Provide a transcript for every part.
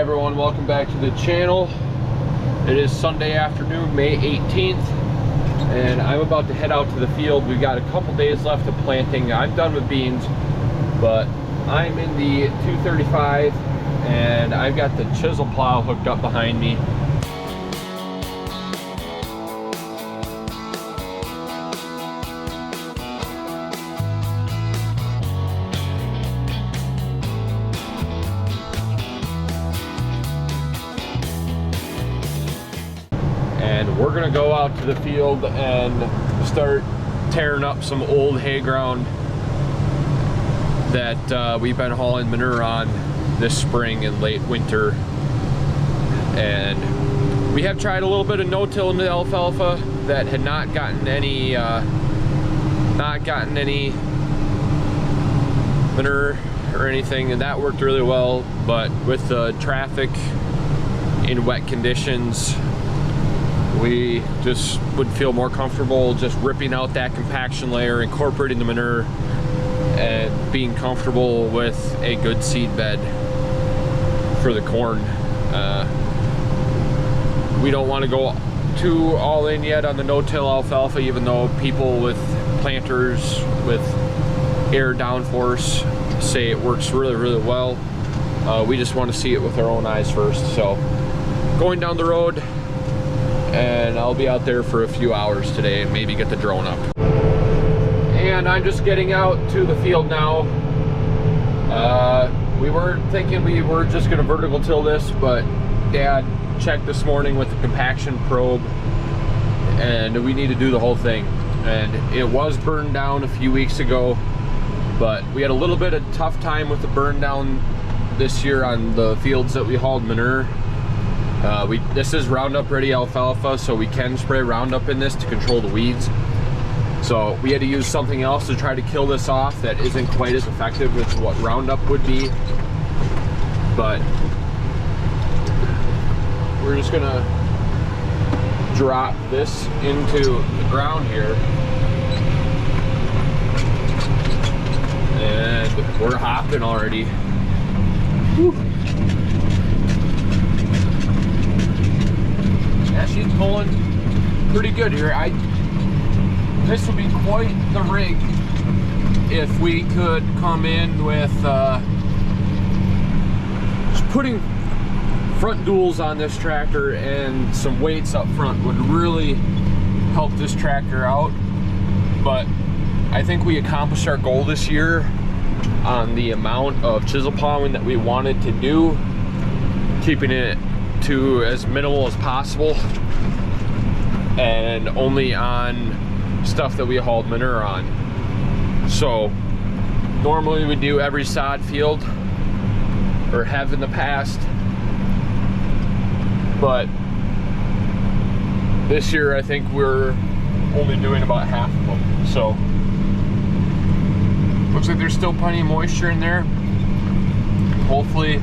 everyone, welcome back to the channel. It is Sunday afternoon, May 18th, and I'm about to head out to the field. We've got a couple days left of planting. I'm done with beans, but I'm in the 235 and I've got the Chisel Plow hooked up behind me. And we're gonna go out to the field and start tearing up some old hay ground that we've been hauling manure on this spring and late winter. And we have tried a little bit of no-till into the alfalfa that had not gotten any manure or anything, and that worked really well. But with the traffic in wet conditions, we just would feel more comfortable just ripping out that compaction layer, incorporating the manure, and being comfortable with a good seed bed for the corn. We don't want to go too all in yet on the no-till alfalfa, even though people with planters with air downforce say it works really, really well. We just want to see it with our own eyes first. So going down the road, and I'll be out there for a few hours today and maybe get the drone up. And I'm just getting out to the field now. We were thinking we were just gonna vertical till this, but Dad checked this morning with the compaction probe and we need to do the whole thing. And it was burned down a few weeks ago, but we had a little bit of tough time with the burn down this year on the fields that we hauled manure. This is Roundup ready alfalfa, so we can spray Roundup in this to control the weeds. So we had to use something else to try to kill this off that isn't quite as effective as what Roundup would be. But we're just gonna drop this into the ground here. And we're hopping already. Whew. Yeah, she's pulling pretty good here. This would be quite the rig if we could come in with just putting front duals on this tractor, and some weights up front would really help this tractor out. But I think we accomplished our goal this year on the amount of chisel plowing that we wanted to do, keeping it to as minimal as possible and only on stuff that we hauled manure on. So normally we do every sod field, or have in the past, but this year I think we're only doing about half of them. So looks like there's still plenty of moisture in there. Hopefully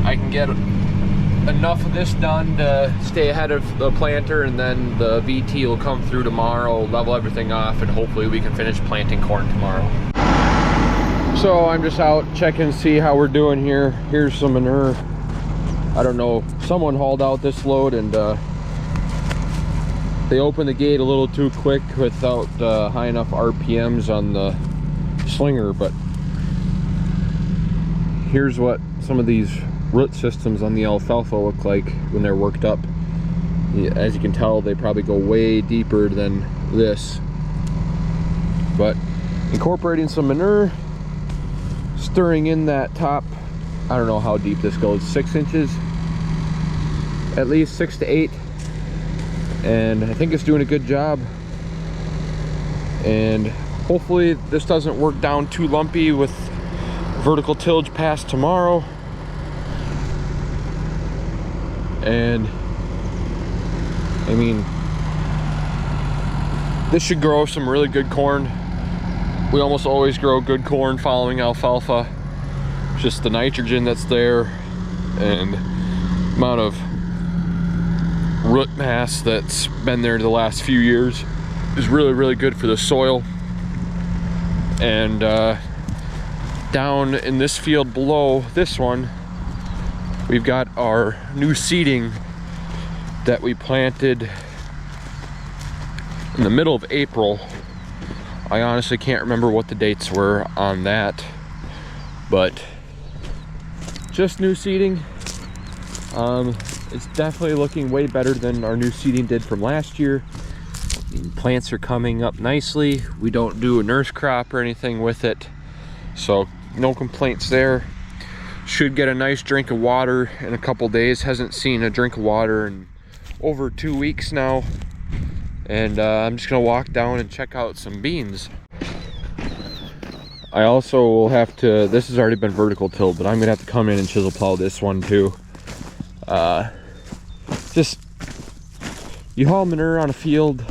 I can get enough of this done to stay ahead of the planter, and then the VT will come through tomorrow, level everything off, and hopefully we can finish planting corn tomorrow. So I'm just out checking to see how we're doing here. Here's some manure. I don't know, someone hauled out this load and they opened the gate a little too quick without high enough RPMs on the slinger. But here's what some of these root systems on the alfalfa look like when they're worked up. As you can tell, they probably go way deeper than this. But incorporating some manure, stirring in that top, I don't know how deep this goes, 6 inches, at least 6 to 8, and I think it's doing a good job. And hopefully this doesn't work down too lumpy with vertical tillage past tomorrow. And I mean, this should grow some really good corn. We almost always grow good corn following alfalfa. Just the nitrogen that's there and amount of root mass that's been there the last few years is really, really good for the soil. And down in this field below this one, We've got our new seeding that we planted in the middle of April. I honestly can't remember what the dates were on that, but just new seeding. It's definitely looking way better than our new seeding did from last year. The plants are coming up nicely. We don't do a nurse crop or anything with it, so no complaints there. Should get a nice drink of water in a couple days. Hasn't seen a drink of water in over 2 weeks now. And I'm just gonna walk down and check out some beans. I also will have to, this has already been vertical tilled, but I'm gonna have to come in and chisel plow this one too. Just, you haul manure on a field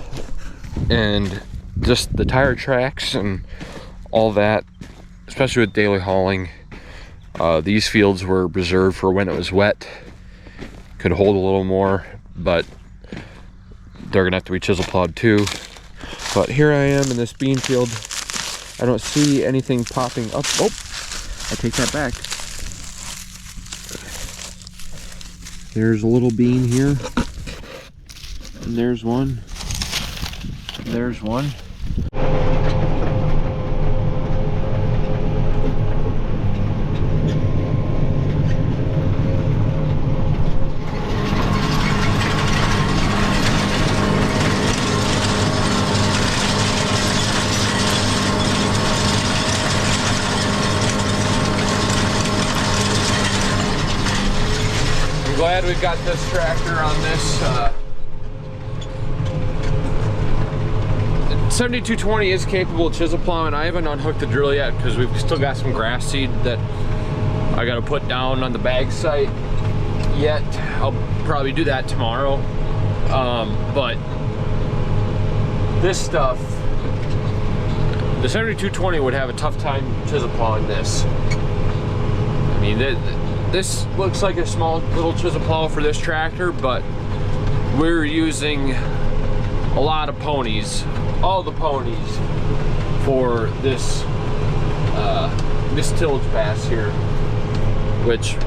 and just the tire tracks and all that, especially with daily hauling. These fields were reserved for when it was wet. Could hold a little more, but they're gonna have to be chisel plowed too. But here I am in this bean field. I don't see anything popping up. Oh, I take that back. There's a little bean here. And there's one. There's one. Glad we've got this tractor on this. 7220 is capable of chisel plowing. I haven't unhooked the drill yet because we've still got some grass seed that I got to put down on the bag site yet. I'll probably do that tomorrow. But this stuff, the 7220 would have a tough time chisel plowing this. I mean, this looks like a small little chisel plow for this tractor, but we're using a lot of ponies, all the ponies, for this this tillage pass here, which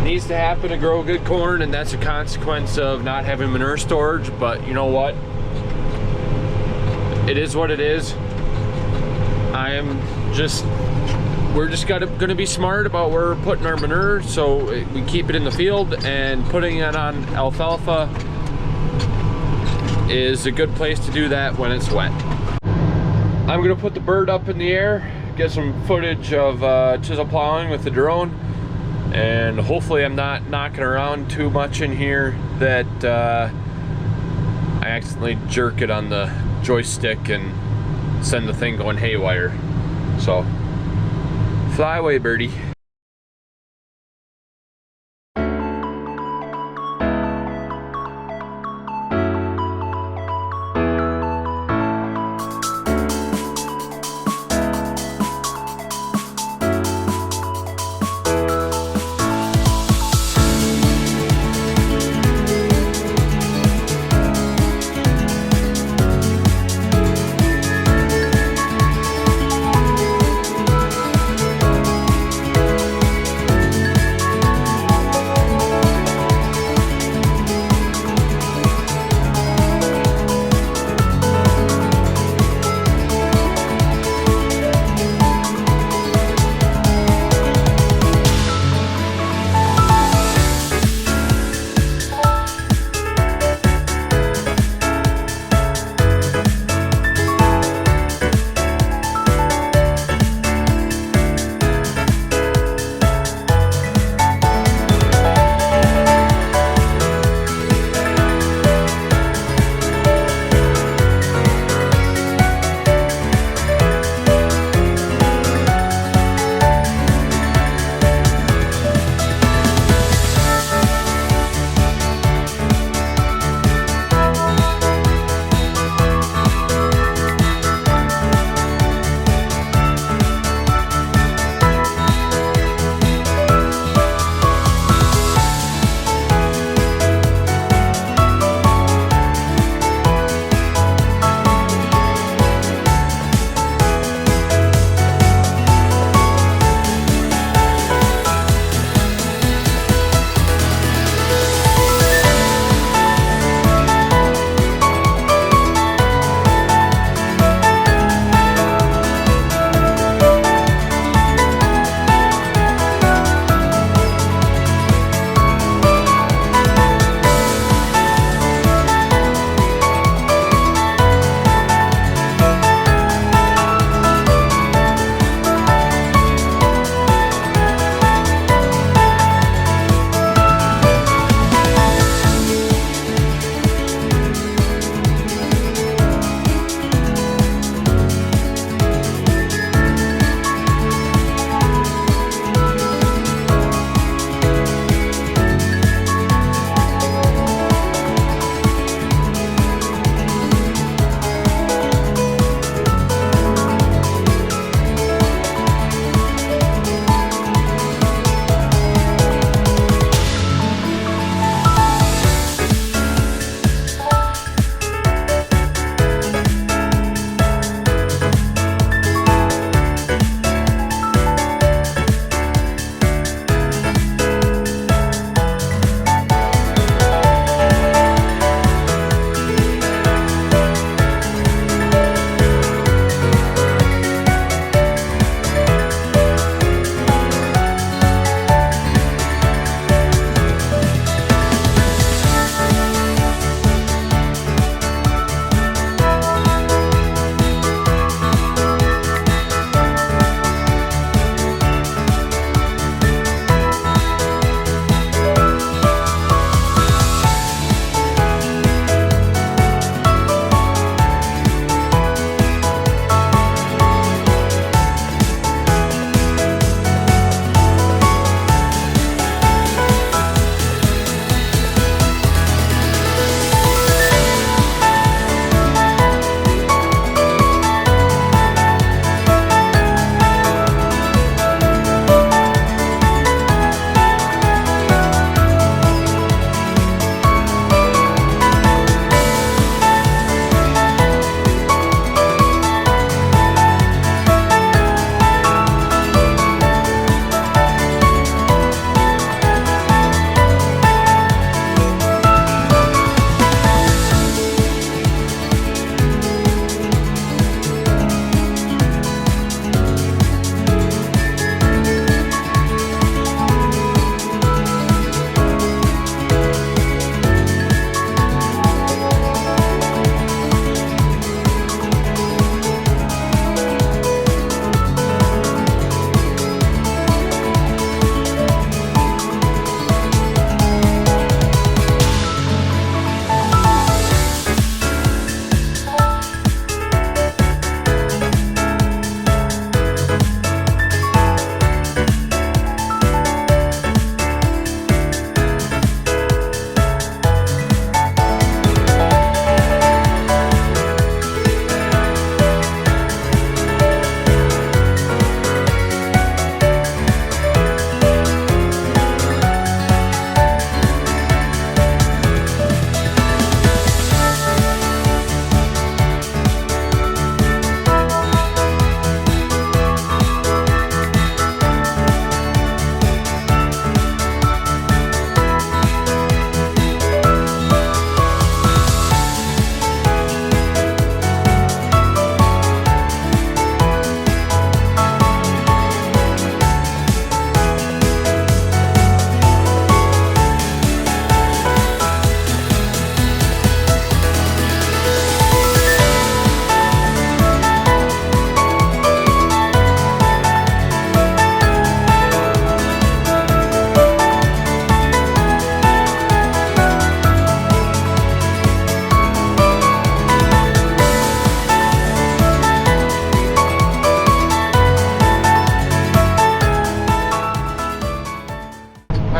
needs to happen to grow good corn, and that's a consequence of not having manure storage. But you know what? It is what it is. We're just gonna be smart about where we're putting our manure, so we keep it in the field, and putting it on alfalfa is a good place to do that when it's wet. I'm gonna put the bird up in the air, get some footage of chisel plowing with the drone, and hopefully I'm not knocking around too much in here that I accidentally jerk it on the joystick and send the thing going haywire. So fly away, birdie.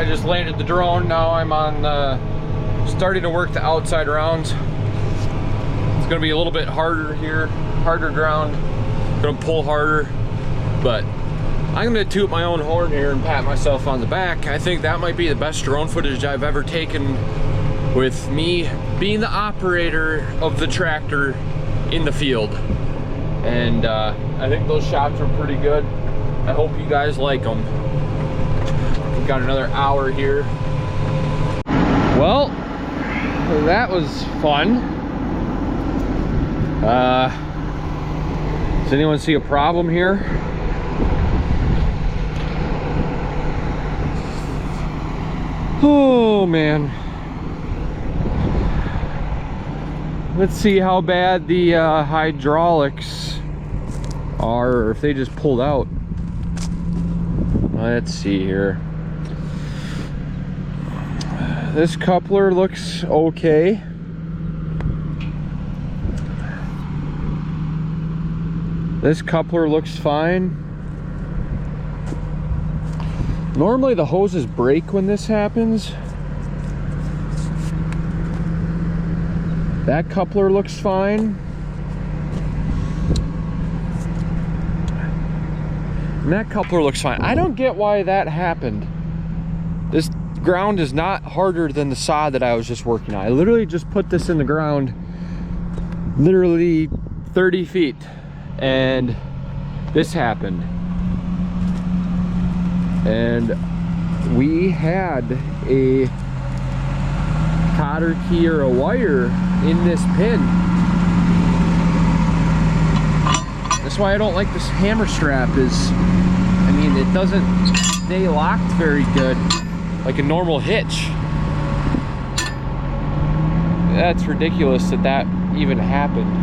I just landed the drone. Now I'm on starting to work the outside rounds. It's gonna be a little bit harder here, harder ground. Gonna pull harder, but I'm gonna toot my own horn here and pat myself on the back. I think that might be the best drone footage I've ever taken, with me being the operator of the tractor in the field. And I think those shots were pretty good. I hope you guys like them. We've got another hour here. Well, that was fun. Does anyone see a problem here? Oh man. Let's see how bad the hydraulics are, or if they just pulled out. Let's see here. This coupler looks okay. This coupler looks fine. Normally the hoses break when this happens. That coupler looks fine. And that coupler looks fine. I don't get why that happened. This ground is not harder than the sod that I was just working on. I literally just put this in the ground literally 30 feet and this happened. And we had a cotter key or a wire in this pin. That's why I don't like this hammer strap. I mean, it doesn't stay locked very good like a normal hitch. That's ridiculous that even happened.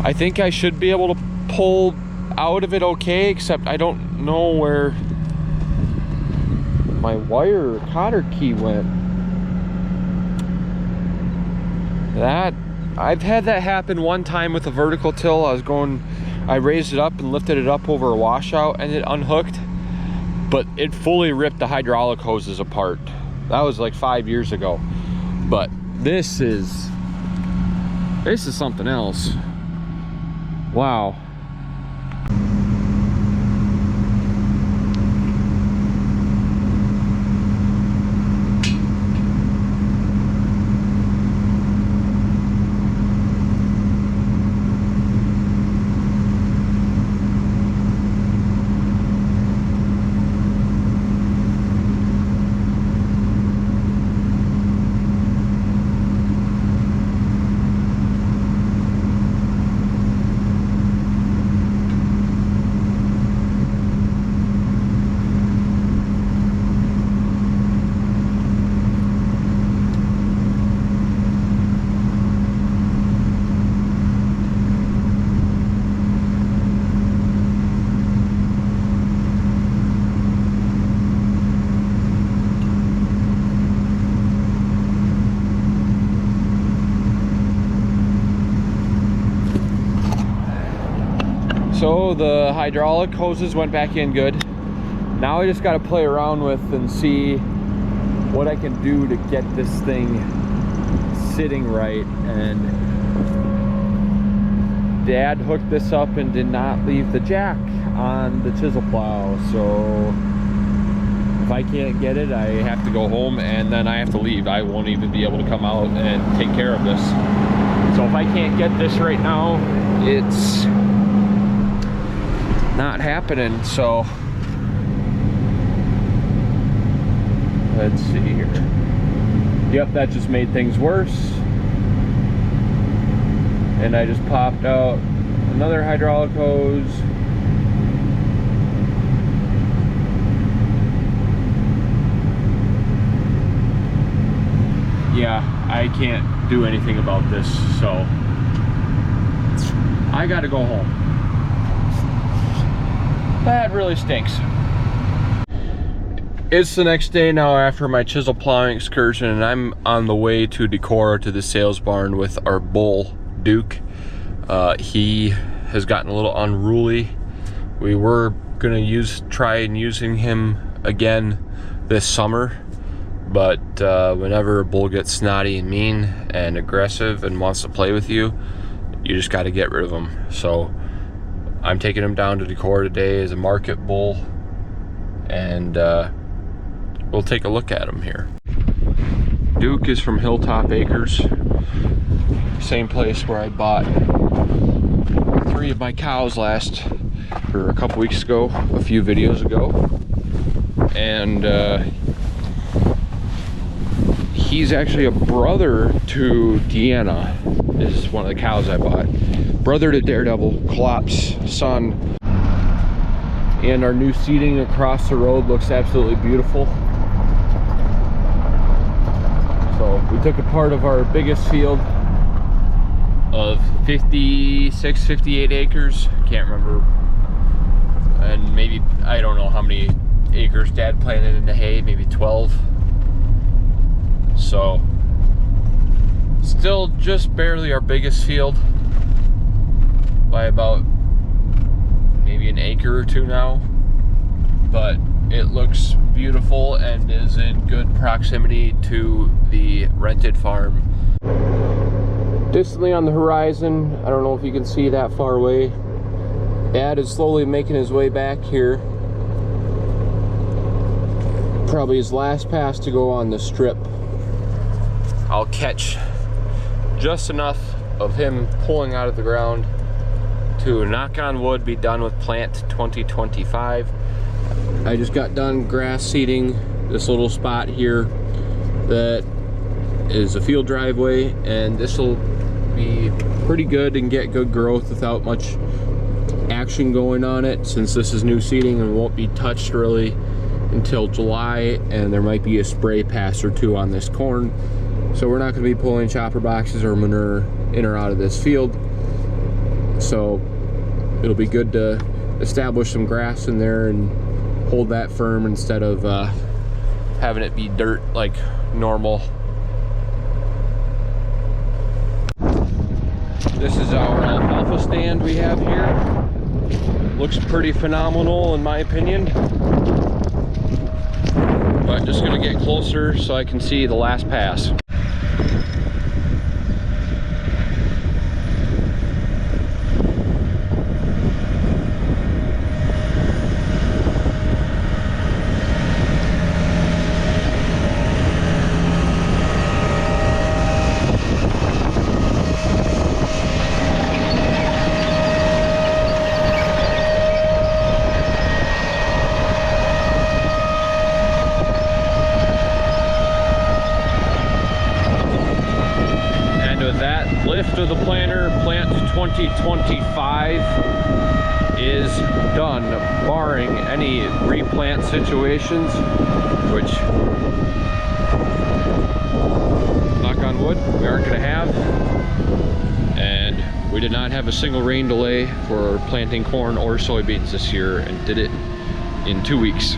I think I should be able to pull out of it okay, except I don't know where my wire or cotter key went. I've had that happen one time with a vertical till. I raised it up and lifted it up over a washout and it unhooked, but it fully ripped the hydraulic hoses apart. That was like 5 years ago. But this is something else. Wow. So the hydraulic hoses went back in good. Now I just got to play around with and see what I can do to get this thing sitting right. And Dad hooked this up and did not leave the jack on the chisel plow. So if I can't get it, I have to go home and then I have to leave. I won't even be able to come out and take care of this. So if I can't get this right now, it's not happening. So let's see here. Yep, that just made things worse. And I just popped out another hydraulic hose. Yeah, I can't do anything about this, so I gotta go home. That really stinks. It's the next day now after my chisel plowing excursion, and I'm on the way to Decorah to the sales barn with our bull, Duke. He has gotten a little unruly We were gonna try and using him again this summer, but whenever a bull gets snotty and mean and aggressive and wants to play with you, you just got to get rid of him. So I'm taking him down to Decorah today as a market bull, and we'll take a look at him here. Duke is from Hilltop Acres, same place where I bought 3 of my cows a couple weeks ago, a few videos ago. And he's actually a brother to Deanna, is one of the cows I bought. Brother to Daredevil, Clop's son. And our new seating across the road looks absolutely beautiful. So we took a part of our biggest field of 56, 58 acres. Can't remember. And maybe, I don't know how many acres Dad planted into hay, maybe 12. So still just barely our biggest field by about maybe an acre or 2 now, but it looks beautiful and is in good proximity to the rented farm. Distantly on the horizon, I don't know if you can see that far away, Dad is slowly making his way back here. Probably his last pass to go on the strip. I'll catch just enough of him pulling out of the ground to, knock on wood, be done with plant 2025. I just got done grass seeding this little spot here that is a field driveway, and this will be pretty good and get good growth without much action going on it, since this is new seeding and won't be touched really until July, and there might be a spray pass or 2 on this corn. So we're not going to be pulling chopper boxes or manure in or out of this field. So it'll be good to establish some grass in there and hold that firm instead of having it be dirt like normal. This is our alfalfa stand we have here. Looks pretty phenomenal in my opinion. But just gonna get closer so I can see the last pass. Lift of the planter, plant 2025 is done, barring any replant situations, which, knock on wood, we aren't going to have. And we did not have a single rain delay for planting corn or soybeans this year, and did it in 2 weeks.